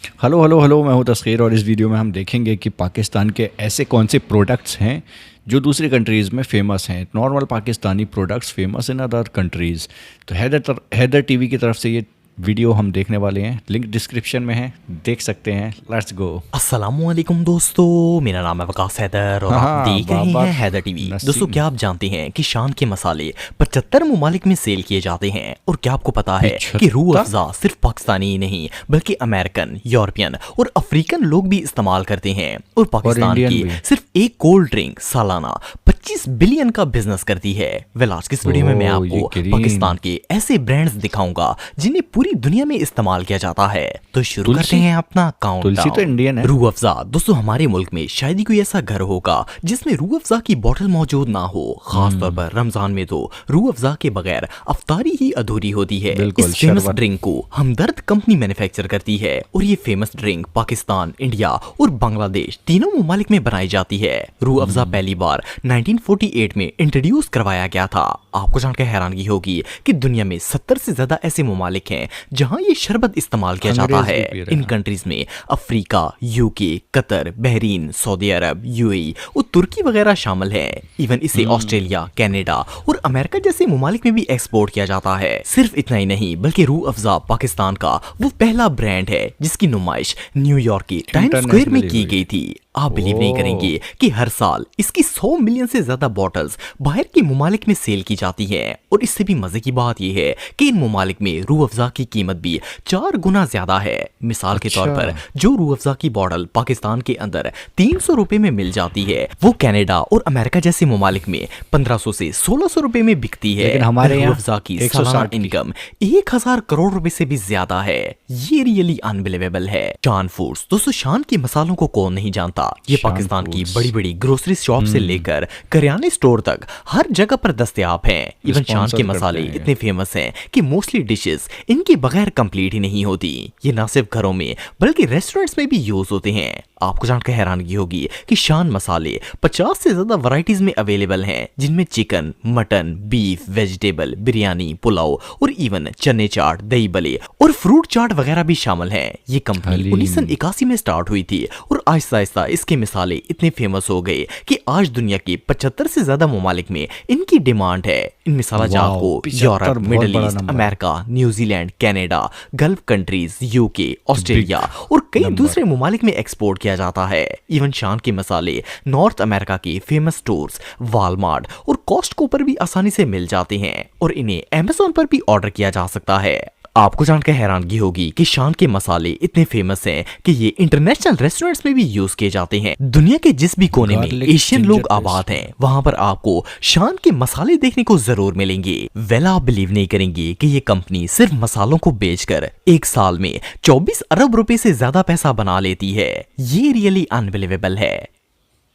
Hello hello hello, मैं हूं तस्खीर और इस वीडियो में हम देखेंगे कि पाकिस्तान के ऐसे कौन से प्रोडक्ट्स हैं जो दूसरी कंट्रीज़ में फ़ेमस हैं। Normal Pakistani products famous in other countries. तो हैदर टीवी की तरफ से ये वीडियो हम देखने वाले हैं। लिंक डिस्क्रिप्शन में है, देख सकते हैं। Let's go. अस्सलामुअलैकुम दोस्तों, मेरा नाम है वकास हैदर और आप देख रहे हैं हैदर टीवी। दोस्तों, क्या आप जानते हैं कि शान के मसाले 75 ममालिक में सेल किए जाते हैं? और क्या आपको पता है कि रूह अफ़ज़ा सिर्फ पाकिस्तानी ही नहीं बल्कि अमेरिकन, यूरोपियन और अफ्रीकन लोग भी इस्तेमाल करते हैं। और पाकिस्तान की सिर्फ एक कोल्ड ड्रिंक सालाना 25 बिलियन का बिजनेस करती है। वेल, आज की इस वीडियो में मैं आपको पाकिस्तान के ऐसे ब्रांड्स दिखाऊंगा जिन्हें पूरी दुनिया में इस्तेमाल किया जाता है। तो शुरू करते हैं अपना काउंटडाउन। तुलसी तो इंडियन है। रूह अफ़ज़ा दोस्तों, हमारे मुल्क में शायद ही कोई ऐसा घर होगा जिसमें रूह अफ़ज़ा की बोतल मौजूद ना हो। खास तौर पर रमजान में तो रूह अफ़ज़ा के बगैर अफ्तारी ही अधूरी होती है। इस फेमस ड्रिंक को हमदर्द कंपनी मैन्युफैक्चर करती है और ये फेमस ड्रिंक पाकिस्तान, इंडिया और बांग्लादेश तीनों ममालिक में बनाई जाती है। रूह अफ़ज़ा पहली बार 1948 में इंट्रोड्यूस करवाया गया था। आपको जानकर हैरानगी होगी कि दुनिया में 70 से ज्यादा ऐसे ममालिक हैं जहां ये शरबत इस्तेमाल किया जाता है। इन कंट्रीज में Africa, UK, Qatar, Bahrain, Saudi Arab, UAE और तुर्की वगैरह शामिल है। इवन इसे ऑस्ट्रेलिया, कनाडा और अमेरिका जैसे ममालिक में भी एक्सपोर्ट किया जाता है। सिर्फ इतना ही नहीं बल्कि रूह अफ़ज़ा पाकिस्तान का वो पहला ब्रांड है जिसकी नुमाइश न्यूयॉर्क की टाइम्स स्क्वायर में की गई थी। आप बिलीव नहीं करेंगे कि हर साल इसकी 100 मिलियन से ज्यादा बॉटल्स बाहर के ममालिक में सेल की जाती हैं। और इससे भी मजे की बात यह है कि इन ममालिक में रूह अफ़ज़ा की कीमत भी 4 गुना ज्यादा है। मिसाल के तौर पर जो रूह अफ़ज़ा की बॉटल पाकिस्तान के अंदर 300 रुपए में मिल जाती है, वो कनाडा और अमेरिका जैसे ममालिक में 1500 से 1600 रुपए में बिकती है। लेकिन हमारे रूह अफ़ज़ा की सालाना इनकम 1000 करोड़ रुपए से भी ज्यादा है। ये रियली अनबिलीवेबल है। शान फूड्स दोस्तों, शान के मसालों को कौन नहीं जानता। ये पाकिस्तान की बड़ी बड़ी ग्रोसरी शॉप से लेकर करियाने स्टोर तक हर जगह पर दस्तयाब हैं। इवन शान के मसाले इतने फेमस हैं कि मोस्टली डिशेस इनके बगैर कंप्लीट ही नहीं होती। ये ना सिर्फ घरों में बल्कि रेस्टोरेंट्स में भी यूज होते हैं। आपको जानकर हैरानगी होगी कि शान मसाले 50 से ज्यादा वैरायटीज में अवेलेबल हैं, जिनमें chicken, mutton, beef, vegetable, biryani, pulao और इवन चने चाट, दही बले और फ्रूट चाट वगैरह भी शामिल हैं। ये कंपनी 1981 में स्टार्ट हुई थी और आहिस्ता आहिस्ता इसके मिसाले इतने फेमस हो गए कि आज दुनिया के 75 से ज्यादा ममालिक में इनकी डिमांड है। इन मिसाला जात को Europe, middle east, America, New Zealand, Canada, gulf countries, UK, Australia और कई दूसरे ममालिक में एक्सपोर्ट किया जाता है। इवन शान के मसाले नॉर्थ अमेरिका के फेमस स्टोर्स वॉलमार्ट और कॉस्टको पर भी आसानी से मिल जाते हैं और इन्हें अमेज़न पर भी ऑर्डर किया जा सकता है। आपको जानकर हैरानगी होगी कि शान के मसाले इतने फेमस हैं कि ये इंटरनेशनल रेस्टोरेंट्स में भी यूज किए जाते हैं। दुनिया के जिस भी कोने में एशियन लोग आबाद हैं, वहां पर आपको शान के मसाले देखने को जरूर मिलेंगे। वेल, आप बिलीव नहीं करेंगे कि ये कंपनी सिर्फ मसालों को बेचकर एक साल में 24 अरब रुपए से ज्यादा पैसा बना लेती है। ये रियली अनबिलीवेबल है।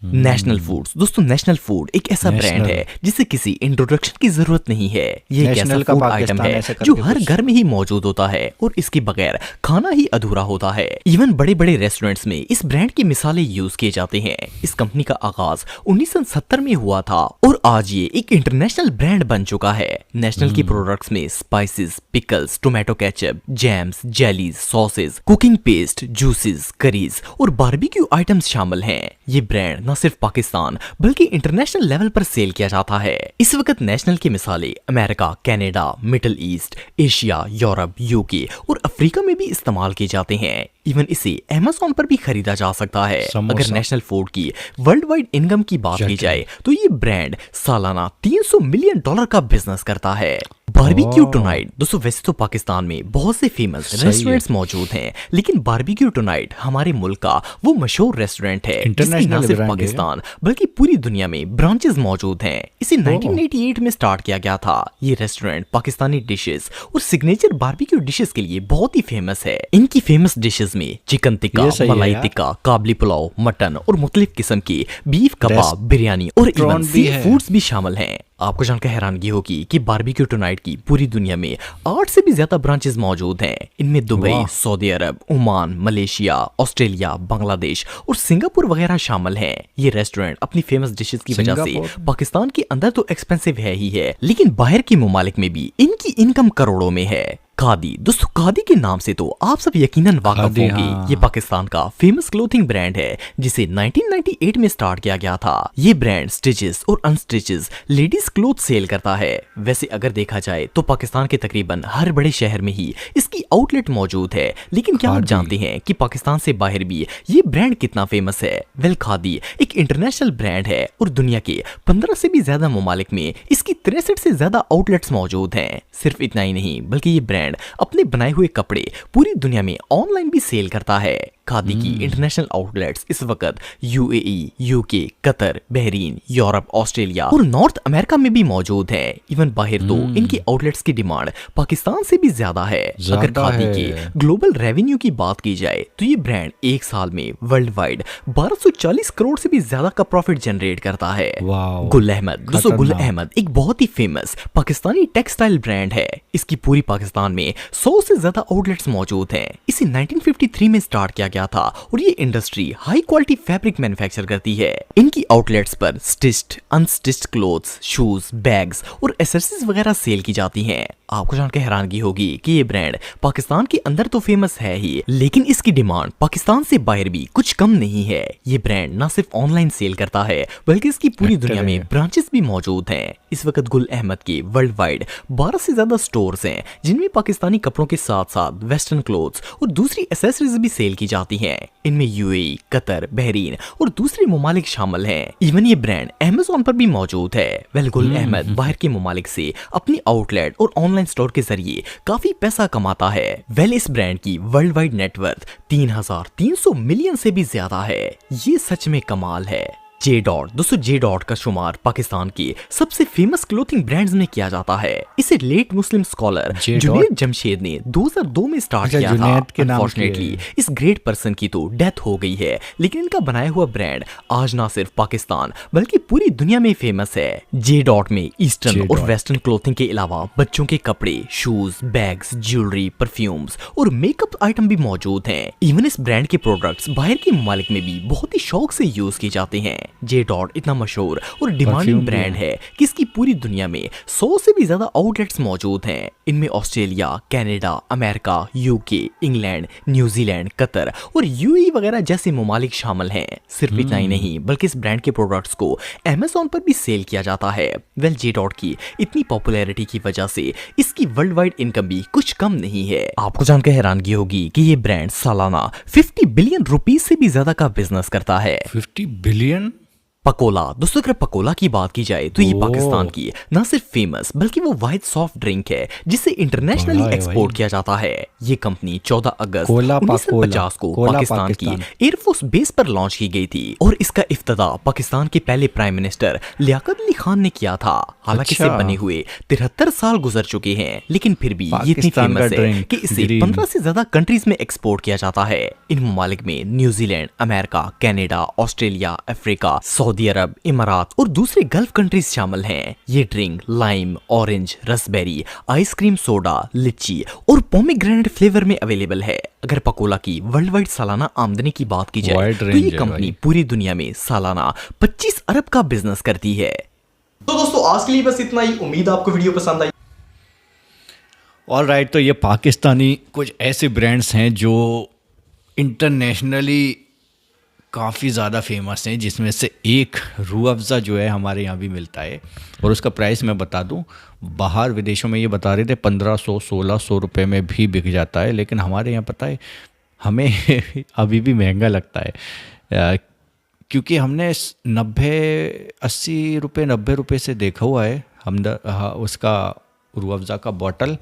नेशनल फूड्स दोस्तों, नेशनल फूड एक ऐसा ब्रांड है जिसे किसी इंट्रोडक्शन की जरूरत नहीं है। ये एक ऐसा फूड आइटम है जो हर घर में ही मौजूद होता है और इसके बगैर खाना ही अधूरा होता है। इवन बड़े बड़े रेस्टोरेंट्स में इस ब्रांड की मिसालें यूज किए जाते हैं। इस कंपनी का आगाज 1970 में हुआ था और आज ये एक इंटरनेशनल ब्रांड बन चुका है। नेशनल की प्रोडक्ट्स में spices, pickles, tomato ketchup, jams, jellies, sausages, cooking paste, juices, curries और बारबेक्यू आइटम्स शामिल हैं। ये ब्रांड न सिर्फ पाकिस्तान बल्कि इंटरनेशनल लेवल पर सेल किया जाता है। इस वक्त नेशनल की मिसालें America, Canada, middle east, Asia, Europe, UK और अफ्रीका में भी इस्तेमाल किए जाते हैं। इवन इसे अमेज़न पर भी खरीदा जा सकता है। अगर नेशनल फूड की वर्ल्ड वाइड इनकम की बात की जाए तो ये ब्रांड सालाना $300 मिलियन का बिजनेस करता है। बारबेक्यू टुनाइट दोस्तों, वैसे तो पाकिस्तान में बहुत से फेमस रेस्टोरेंट्स मौजूद हैं, लेकिन बारबेक्यू टुनाइट हमारे मुल्क का वो मशहूर रेस्टोरेंट है जिसकी न सिर्फ पाकिस्तान बल्कि पूरी दुनिया में ब्रांचेस मौजूद हैं। इसे 1988 में स्टार्ट किया गया था। ये रेस्टोरेंट पाकिस्तानी डिशेस और सिग्नेचर बारबेक्यू डिशेस के लिए बहुत ही फेमस है। इनकी फेमस डिशेस में चिकन टिक्का, मलाई टिक्का, काबली पुलाव, मटन और मुख्तलिफ किस्म की बीफ कबाब, बिरयानी और इवन सी फूड्स भी शामिल हैं। आपको जानकर हैरानगी होगी कि बारबेक्यू टुनाइट की पूरी दुनिया में 8 से भी ज्यादा ब्रांचेस मौजूद हैं। इनमें दुबई, सऊदी अरब, ओमान, मलेशिया, ऑस्ट्रेलिया, बांग्लादेश और सिंगापुर वगैरह शामिल हैं। ये रेस्टोरेंट अपनी फेमस डिशेस की वजह से पाकिस्तान के अंदर तो एक्सपेंसिव है ही है, लेकिन बाहर के ममालिक में भी इनकी इनकम करोड़ों में है। खादी। दोस्तों खादी के नाम से तो आप सब यकीनन वाकिफ खादी, होंगे। हाँ। ये पाकिस्तान का फेमस क्लोथिंग ब्रांड है जिसे 1998 में स्टार्ट किया गया था। ये ब्रांड स्टिचेस और अनस्टिचेस लेडीज क्लोथ सेल करता है। वैसे अगर देखा जाए तो पाकिस्तान के तकरीबन हर बड़े शहर में ही इसकी आउटलेट मौजूद है। लेकिन क्या आप खादी। जानते हैं कि पाकिस्तान से बाहर भी ये ब्रांड कितना फेमस है? वेल खादी एक इंटरनेशनल ब्रांड है और दुनिया के 15 से भी ज्यादा ममालिक में इसकी 63 से ज्यादा आउटलेट्स मौजूद हैं। सिर्फ इतना ही नहीं बल्कि ये ब्रांड अपने बनाए हुए कपड़े पूरी दुनिया में ऑनलाइन भी सेल करता है। खादी की इंटरनेशनल आउटलेट्स इस वक्त UAE, UK, Qatar, Bahrain, Europe, Australia और नॉर्थ अमेरिका में भी मौजूद हैं। इवन बाहर तो इनकी आउटलेट्स की डिमांड पाकिस्तान से भी ज्यादा है। अगर ज्यादा खादी है। के ग्लोबल रेवेन्यू की बात की जाए तो ये ब्रांड एक साल में वर्ल्ड वाइड 1240 करोड़ से भी ज्यादा का प्रॉफिट जनरेट करता है। वाओ। गुल अहमद, दोस्तों गुल खतरनाक। अहमद एक बहुत ही फेमस पाकिस्तानी टेक्सटाइल ब्रांड है। इसकी पूरी पाकिस्तान में 100 से ज्यादा आउटलेट्स मौजूद हैं। इसे 1953 में स्टार्ट किया गया था और ये industry high quality fabric manufacture करती है। इनकी आउटलेट्स पर stitched, unstitched clothes, shoes, bags और एसेसरीज वगैरह सेल की जाती हैं। आपको जानकर हैरानगी होगी कि ये ब्रांड पाकिस्तान के अंदर तो फेमस है ही, लेकिन इसकी डिमांड पाकिस्तान से बाहर भी कुछ कम नहीं है। ये ब्रांड ना सिर्फ ऑनलाइन सेल करता है बल्कि इसकी पूरी दुनिया में ब्रांचेस भी मौजूद हैं। इस वक्त गुल अहमद के वर्ल्ड वाइड 12 से ज्यादा स्टोर्स हैं जिनमें पाकिस्तानी कपड़ों के साथ साथ वेस्टर्न क्लोथ्स और दूसरी एसेसरीज भी सेल की जाती हैं। इनमें यूएई, कतर, बहरीन और दूसरे ममालिक शामिल हैं। इवन ये ब्रांड अमेज़न पर भी मौजूद है। वेल गुल अहमद बाहर के ममालिक से अपनी आउटलेट और ऑनलाइन स्टोर के जरिए काफी पैसा कमाता है। वेल इस ब्रांड की वर्ल्ड वाइड नेटवर्थ 3300 मिलियन से भी ज्यादा है। ये सच में कमाल है। जे डॉट, दोस्तों जे डॉट का शुमार पाकिस्तान के सबसे फेमस क्लोथिंग ब्रांड्स में किया जाता है। इसे late Muslim scholar J dot? Junaid Jamshed ने 2002 में स्टार्ट अच्छा, किया था। जुनैद के नाम की अनफॉर्चुनेटली है। इस ग्रेट पर्सन की तो डेथ हो गई है, लेकिन इनका बनाया हुआ ब्रांड आज ना सिर्फ पाकिस्तान बल्कि पूरी दुनिया में फेमस है। जे डॉट में ईस्टर्न जे और डॉट। वेस्टर्न क्लोथिंग के अलावा बच्चों के कपड़े, शूज, बैग्स, ज्वेलरी, परफ्यूम्स और मेकअप आइटम भी मौजूद हैं। इवन इस ब्रांड के प्रोडक्ट्स बाहर के ममालिक में भी बहुत ही शौक से यूज किए जाते हैं। जे डॉट इतना मशहूर और डिमांडिंग Perfume भी ब्रांड है। है कि इसकी पूरी दुनिया में 100 से भी ज्यादा आउटलेट्स मौजूद हैं। इनमें Australia, Canada, America, UK, England, New Zealand, Qatar और यूएई वगैरह जैसे ममालिक शामिल हैं। सिर्फ इतना ही नहीं बल्कि इस ब्रांड के प्रोडक्ट्स को अमेज़न पर भी सेल किया जाता है। वेल जे डॉट की इतनी पॉपुलैरिटी की वजह से इसकी वर्ल्ड वाइड इनकम भी कुछ कम नहीं है। आपको जानकर हैरानगी होगी कि ये ब्रांड सालाना 50 बिलियन रुपीस से भी ज्यादा का बिजनेस करता है। 50 बिलियन। पकोला, दोस्तों अगर पकोला की बात की जाए तो ये ओह। पाकिस्तान की न सिर्फ फेमस बल्कि वो वाइड सॉफ्ट ड्रिंक है जिसे इंटरनेशनली बड़ा है एक्सपोर्ट भाई। किया जाता है। ये कंपनी 14 अगस्त कोला 1950 को कोला पाकिस्तान की पाकिस्तान। एयरफोर्स बेस पर लॉन्च की गई थी और इसका इफ्तिताह पाकिस्तान के पहले प्राइम मिनिस्टर लियाकत अली खान ने किया था। हालांकि इसे अच्छा। बने हुए 73 साल गुजर चुके हैं, लेकिन फिर भी ये इतनी पाकिस्तान का फेमस है ड्रिंक, कि इसे ग्रीन। 15 से ज्यादा कंट्रीज में एक्सपोर्ट किया जाता है। इन ममालिक में New Zealand, America, Canada, Australia, Africa, Saudi Arab, इमारात और दूसरे गल्फ कंट्रीज शामिल हैं। ये drink lime, orange, raspberry, ice cream soda, lychee और पोमेग्रेनेट फ्लेवर में अवेलेबल है। अगर पकोला की वर्ल्ड वाइड सालाना आमदनी की बात की जाए Wide तो range ये है कंपनी भाई। पूरी दुनिया में सालाना 25 अरब का बिजनेस करती है। तो दोस्तों आज के लिए बस इतना ही। उम्मीद आपको वीडियो पसंद आई। ऑल राइट, तो ये पाकिस्तानी कुछ ऐसे ब्रांड्स हैं जो इंटरनेशनली काफ़ी ज़्यादा फेमस हैं, जिसमें से एक रूह अफ़ज़ा जो है हमारे यहाँ भी मिलता है। और उसका प्राइस मैं बता दूँ, बाहर विदेशों में ये बता रहे थे 1500-1600 रुपये में भी बिक जाता है, लेकिन हमारे यहाँ पता है हमें अभी भी महंगा लगता है। क्योंकि हमने 90 रुपये से देखा हुआ है उसका रूह अफ़ज़ा का बॉटल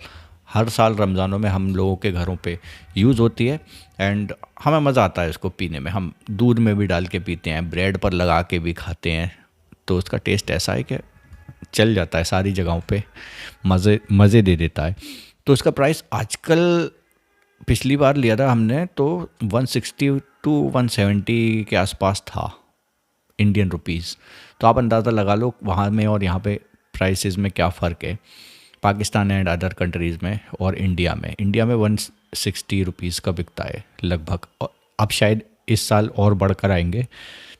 हर साल रमज़ानों में हम लोगों के घरों पे यूज़ होती है। एंड हमें मज़ा आता है इसको पीने में। हम दूध में भी डाल के पीते हैं, ब्रेड पर लगा के भी खाते हैं। तो उसका टेस्ट ऐसा है कि चल जाता है सारी जगहों पे, मज़े दे देता है। तो उसका प्राइस आजकल, पिछली बार लिया था हमने तो 160 to 170 के आसपास था इंडियन रुपीज़। तो आप अंदाज़ा लगा लो वहाँ में और यहाँ पे प्राइसेस में क्या फ़र्क है पाकिस्तान एंड अदर कंट्रीज़ में और इंडिया में। इंडिया में 160 रुपीज़ का बिकता है लगभग। और अब शायद इस साल और बढ़कर आएंगे,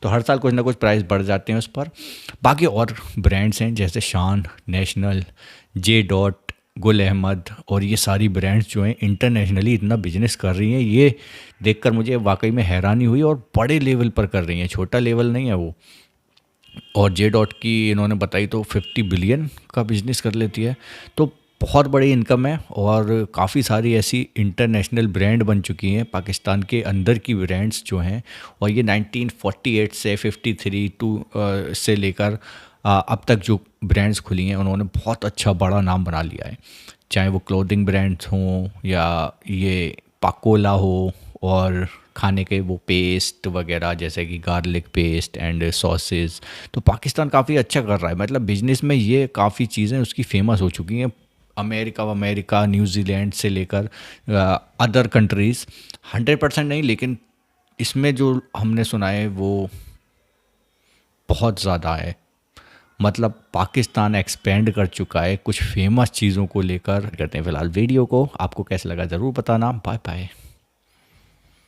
तो हर साल कुछ ना कुछ प्राइस बढ़ जाते हैं उस पर। बाकी और ब्रांड्स हैं जैसे शान, national, J dot, Gul Ahmed और ये सारी ब्रांड्स जो हैं इंटरनेशनली इतना बिजनेस कर रही हैं, ये देखकर मुझे वाकई में हैरानी हुई। और बड़े लेवल पर कर रही हैं, छोटा लेवल नहीं है वो। और जे डॉट की इन्होंने बताई तो 50 बिलियन का बिजनेस कर लेती है, तो बहुत बड़ी इनकम है। और काफ़ी सारी ऐसी इंटरनेशनल ब्रांड बन चुकी हैं पाकिस्तान के अंदर की ब्रांड्स जो हैं। और ये 1948 से 53 से लेकर अब तक जो ब्रांड्स खुली हैं उन्होंने बहुत अच्छा बड़ा नाम बना लिया है, चाहे वो क्लोथिंग ब्रांड्स हों या ये पाकोला हो और खाने के वो पेस्ट वगैरह जैसे कि गार्लिक पेस्ट एंड सॉसेस। तो पाकिस्तान काफ़ी अच्छा कर रहा है, मतलब बिजनेस में ये काफ़ी चीज़ें उसकी फेमस हो चुकी हैं। अमेरिका न्यूजीलैंड से लेकर अदर कंट्रीज़ 100% नहीं, लेकिन इसमें जो हमने सुना है वो बहुत ज़्यादा है। मतलब पाकिस्तान एक्सपेंड कर चुका है कुछ फेमस चीज़ों को लेकर। करते हैं फ़िलहाल वीडियो को, आपको कैसा लगा ज़रूर बताना। Bye bye.